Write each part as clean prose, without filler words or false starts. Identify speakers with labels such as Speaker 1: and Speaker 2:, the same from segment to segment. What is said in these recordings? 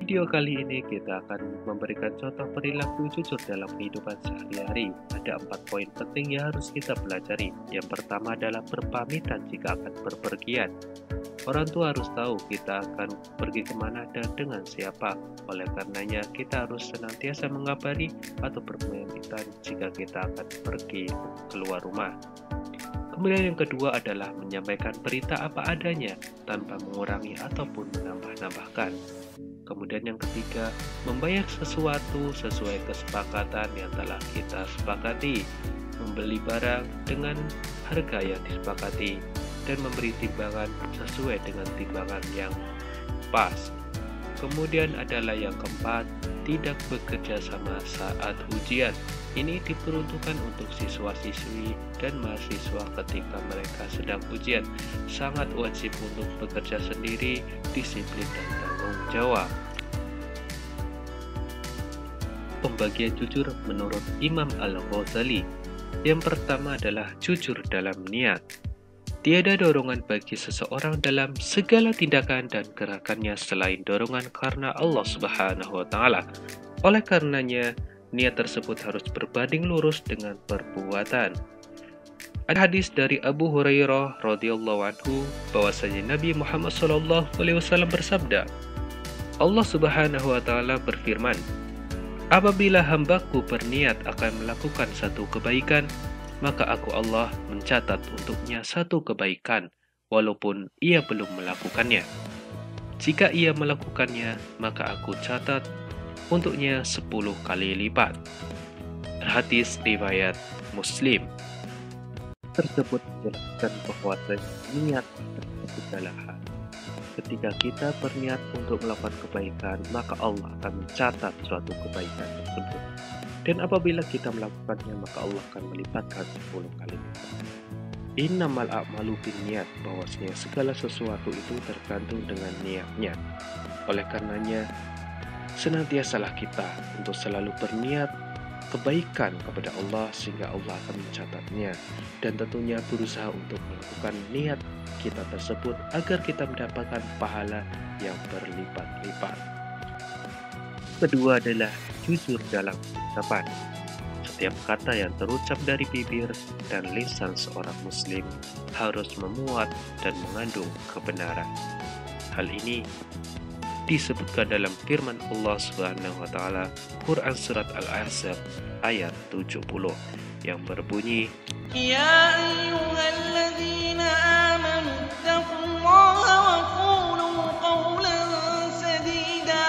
Speaker 1: video kali ini kita akan memberikan contoh perilaku jujur dalam kehidupan sehari-hari. Ada 4 poin penting yang harus kita pelajari. Yang pertama adalah berpamitan jika akan berpergian. Orang tua harus tahu kita akan pergi kemana dan dengan siapa. Oleh karenanya kita harus senantiasa mengabari atau berpamitan jika kita akan pergi keluar rumah. Kemudian yang kedua adalah menyampaikan berita apa adanya tanpa mengurangi ataupun menambah-nambahkan. Kemudian yang ketiga, membayar sesuatu sesuai kesepakatan yang telah kita sepakati, membeli barang dengan harga yang disepakati, dan memberi timbangan sesuai dengan timbangan yang pas. Kemudian adalah yang keempat, tidak bekerja sama saat ujian. Ini diperuntukkan untuk siswa-siswi dan mahasiswa ketika mereka sedang ujian. Sangat wajib untuk bekerja sendiri, disiplin dan tanggung jawab. Pembagian jujur menurut Imam Al-Ghazali. Yang pertama adalah jujur dalam niat. Tiada dorongan bagi seseorang dalam segala tindakan dan gerakannya selain dorongan karena Allah Subhanahu wa Ta'ala. Oleh karenanya, niat tersebut harus berbanding lurus dengan perbuatan. Ada hadis dari Abu Hurairah radhiyallahu anhu bahwasanya Nabi Muhammad SAW bersabda, Allah Subhanahu wa Ta'ala berfirman, apabila hambaku berniat akan melakukan satu kebaikan, maka aku Allah mencatat untuknya satu kebaikan, walaupun ia belum melakukannya. Jika ia melakukannya, maka aku catat untuknya 10 kali lipat. Hadis riwayat Muslim. Tersebut menjelaskan bahwa niat adalah segala hal. Ketika kita berniat untuk melakukan kebaikan, maka Allah akan mencatat suatu kebaikan tersebut. Dan apabila kita melakukannya, maka Allah akan melipatkan 10 kali lipat. Innamal a'malu binniyat, bahwasanya segala sesuatu itu tergantung dengan niatnya. Oleh karenanya, senantiasalah kita untuk selalu berniat kebaikan kepada Allah sehingga Allah akan mencatatnya, dan tentunya berusaha untuk melakukan niat kita tersebut agar kita mendapatkan pahala yang berlipat-lipat. Kedua adalah jujur dalam ucapan. Setiap kata yang terucap dari bibir dan lisan seorang muslim harus memuat dan mengandung kebenaran. Hal ini disebutkan dalam firman Allah Subhanahu wa Ta'ala Quran surat Al-Ahzab ayat 70 yang berbunyi,
Speaker 2: Ya ayyuhalladzina amanu taqullaha wa qulu qawlan sadida.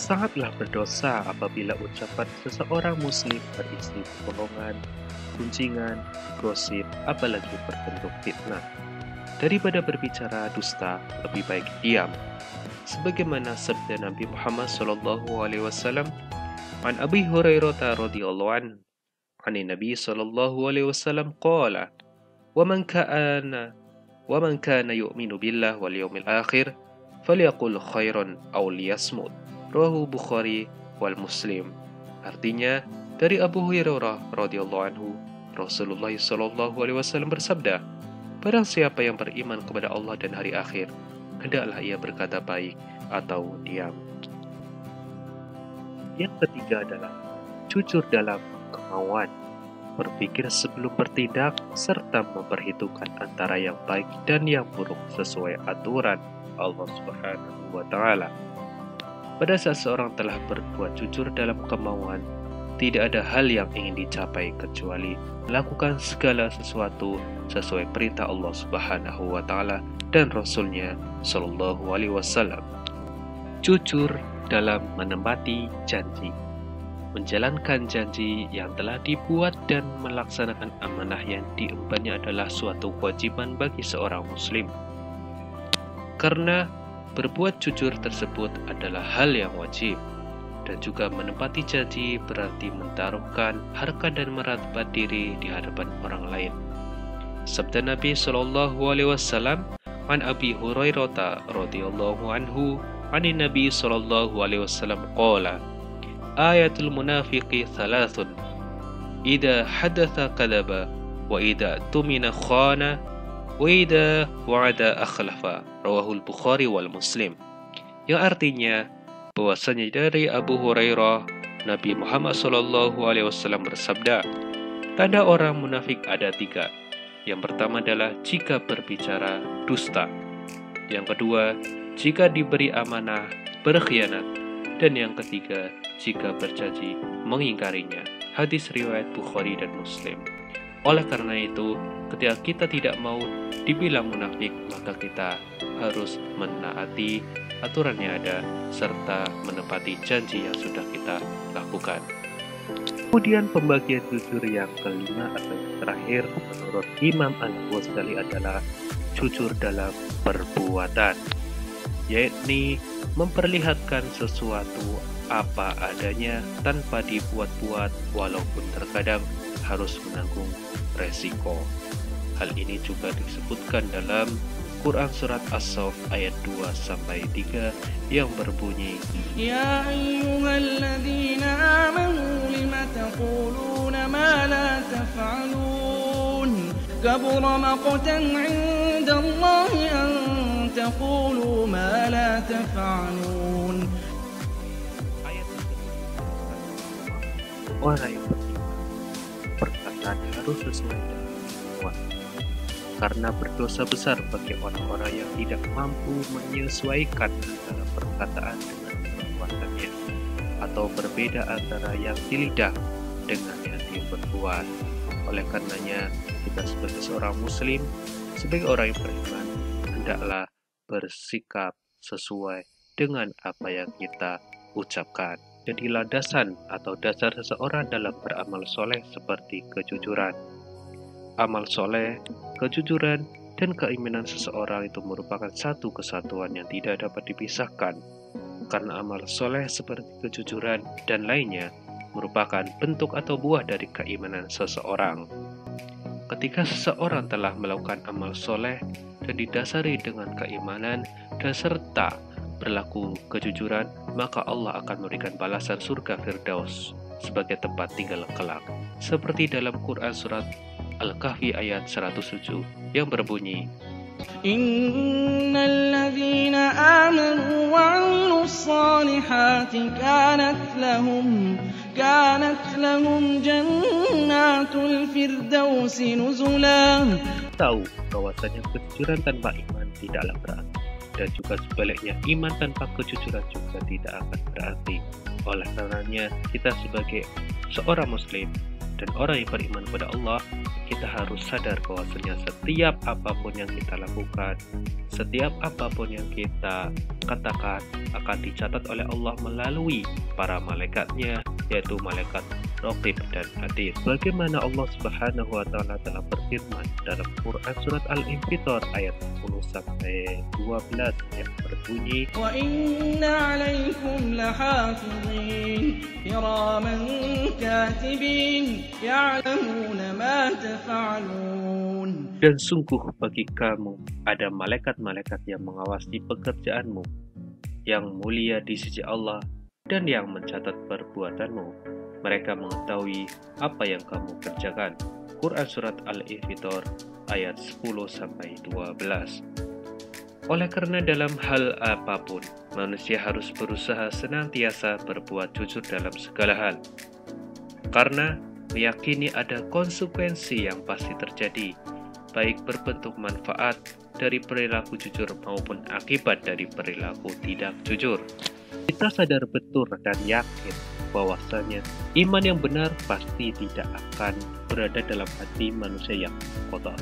Speaker 1: sangatlah berdosa apabila ucapan seseorang muslim berisi kebohongan, gunjingan, gosip, apalagi berbentuk fitnah. Daripada berbicara dusta, lebih baik diam. Sebagaimana sabda Nabi Muhammad SAW, an Abi Hurairah radhiyallahu an, Nabi SAW qala, wa man kana yu'minu billah wal yawmil akhir falyaqul khairan aw liyasmut. Rawahu Bukhari wal Muslim. Artinya, dari Abu Hurairah radhiyallahu anhu, Rasulullah SAW bersabda, barang siapa yang beriman kepada Allah dan hari akhir, hendaklah ia berkata baik atau diam. Yang ketiga adalah jujur dalam kemauan, berpikir sebelum bertindak, serta memperhitungkan antara yang baik dan yang buruk sesuai aturan Allah Subhanahu wa Ta'ala. Pada saat seorang telah berbuat jujur dalam kemauan, tidak ada hal yang ingin dicapai kecuali melakukan segala sesuatu sesuai perintah Allah Subhanahu wa Ta'ala dan Rasul-Nya Shallallahu Alaihi Wasallam. Jujur dalam menepati janji, menjalankan janji yang telah dibuat dan melaksanakan amanah yang diembannya adalah suatu kewajiban bagi seorang muslim. Karena berbuat jujur tersebut adalah hal yang wajib, dan juga menepati janji berarti mentaruhkan harga dan martabat diri di hadapan orang lain. Sabda Nabi Shallallahu Alaihi Wasallam, an Abi Hurairah radhiyallahu anhu, an Nabi Shallallahu Alaihi Wasallam qala, ayatul munafiqi thalathun, idza hadatha kadaba, wa idza tumina khana, wa idza wa'ada akhlafa. Rawahul Bukhari wal Muslim. yang artinya bahwasanya dari Abu Hurairah, Nabi Muhammad SAW bersabda, tanda orang munafik ada 3. Yang pertama adalah jika berbicara dusta. Yang kedua, jika diberi amanah berkhianat. Dan yang ketiga, jika berjanji mengingkarinya. Hadis riwayat Bukhari dan Muslim. Oleh karena itu, ketika kita tidak mau dibilang munafik, maka kita harus menaati aturan yang ada serta menepati janji yang sudah kita lakukan. Kemudian pembagian jujur yang kelima atau yang terakhir menurut Imam Al-Ghazali adalah jujur dalam perbuatan, yakni memperlihatkan sesuatu apa adanya tanpa dibuat-buat walaupun terkadang harus menanggung resiko. Hal ini juga disebutkan dalam Quran Surat As-Saff ayat 2-3 yang berbunyi,
Speaker 2: Ya ayyuhalladzina amanu lima taquluna ma la taf'alun kabura maqtan 'inda Allahi an taqulu ma la taf'alun.
Speaker 1: ayat orang yang beriman perkataan harus sesuai dengan perbuatan. Karena berdosa besar bagi orang-orang yang tidak mampu menyesuaikan antara perkataan dengan perbuatannya, atau berbeda antara yang di lidah dengan yang di perbuat. Oleh karenanya, kita sebagai seorang muslim, sebagai orang yang beriman, hendaklah bersikap sesuai dengan apa yang kita ucapkan. Jadi landasan atau dasar seseorang dalam beramal soleh seperti kejujuran. Amal soleh, kejujuran, dan keimanan seseorang itu merupakan satu kesatuan yang tidak dapat dipisahkan. Karena amal soleh seperti kejujuran dan lainnya merupakan bentuk atau buah dari keimanan seseorang. Ketika seseorang telah melakukan amal soleh dan didasari dengan keimanan dan serta berlaku kejujuran, maka Allah akan memberikan balasan surga Firdaus sebagai tempat tinggal kelak. Seperti dalam Quran Surat Al-Kahfi ayat 107 yang berbunyi,
Speaker 2: Innal ladzina amanu wa 'amilus solihati kanat lahum jannatul firdausi nuzula.
Speaker 1: tahu bahwasanya kejujuran tanpa iman tidaklah berarti, dan juga sebaliknya iman tanpa kejujuran juga tidak akan berarti. Oleh karenanya, kita sebagai seorang muslim dan orang yang beriman kepada Allah, kita harus sadar bahwasanya setiap apapun yang kita lakukan, setiap apapun yang kita katakan akan dicatat oleh Allah melalui para malaikatnya, yaitu malaikat Raqib dan Atid. Bagaimana Allah Subhanahu wa taala telah berfirman dalam Quran Surat Al-Infitar ayat 10-12 yang berbunyi,
Speaker 2: Wa inna 'alaikum lahafizin kiraman katibin ya'lamuna ma taf'alun.
Speaker 1: dan sungguh bagi kamu ada malaikat-malaikat yang mengawasi pekerjaanmu, yang mulia di sisi Allah dan yang mencatat perbuatanmu. Mereka mengetahui apa yang kamu kerjakan. Quran Surat Al-Infitar ayat 10-12. Oleh karena dalam hal apapun, manusia harus berusaha senantiasa berbuat jujur dalam segala hal. Karena meyakini ada konsekuensi yang pasti terjadi, baik berbentuk manfaat dari perilaku jujur maupun akibat dari perilaku tidak jujur. Kita sadar betul dan yakin bahwasanya iman yang benar pasti tidak akan berada dalam hati manusia yang kotor.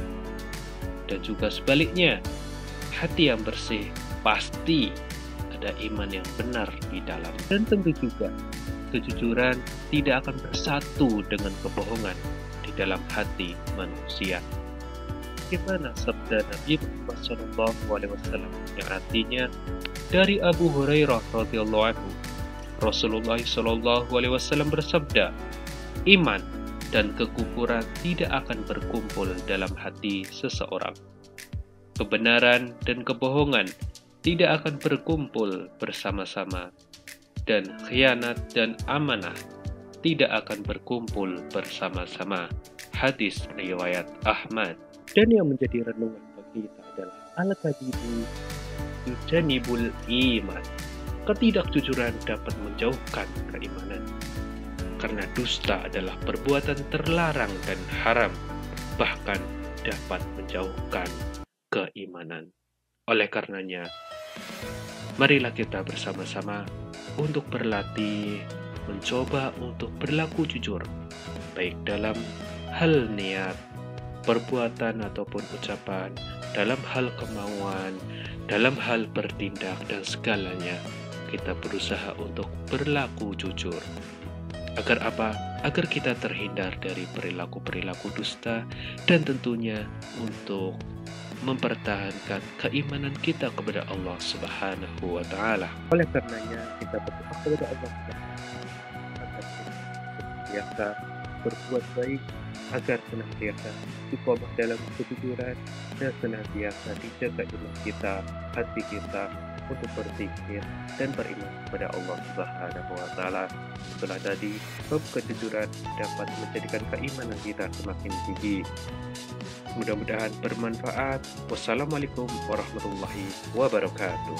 Speaker 1: Dan juga sebaliknya, hati yang bersih pasti ada iman yang benar di dalam. Dan tentu juga kejujuran tidak akan bersatu dengan kebohongan di dalam hati manusia. Bagaimana sabda Nabi Muhammad SAW yang artinya, dari Abu Hurairah radhiyallahu anhu, Rasulullah SAW bersabda, iman dan kekufuran tidak akan berkumpul dalam hati seseorang. Kebenaran dan kebohongan tidak akan berkumpul bersama-sama, dan khianat dan amanah tidak akan berkumpul bersama-sama. Hadis riwayat Ahmad. Dan yang menjadi renungan bagi kita adalah al-kadibu yujanibul iman. Ketidakjujuran dapat menjauhkan keimanan, karena dusta adalah perbuatan terlarang dan haram, bahkan dapat menjauhkan keimanan. Oleh karenanya, marilah kita bersama-sama untuk berlatih, mencoba untuk berlaku jujur, baik dalam hal niat, perbuatan ataupun ucapan, dalam hal kemauan, dalam hal bertindak dan segalanya. Kita berusaha untuk berlaku jujur. Agar apa? Agar kita terhindar dari perilaku-perilaku dusta dan tentunya untuk mempertahankan keimanan kita kepada Allah Subhanahu wa taala. Oleh karenanya kita berdoa kepada Allah agar kita senantiasa berbuat baik, agar senantiasa istiqomah dalam kejujuran dan senantiasa dijaga iman kita, hati kita untuk berpikir dan beriman kepada Allah Subhanahu wa taala. Setelah tadi, bab kejujuran dapat menjadikan keimanan kita semakin tinggi. Mudah-mudahan bermanfaat. Wassalamualaikum warahmatullahi wabarakatuh.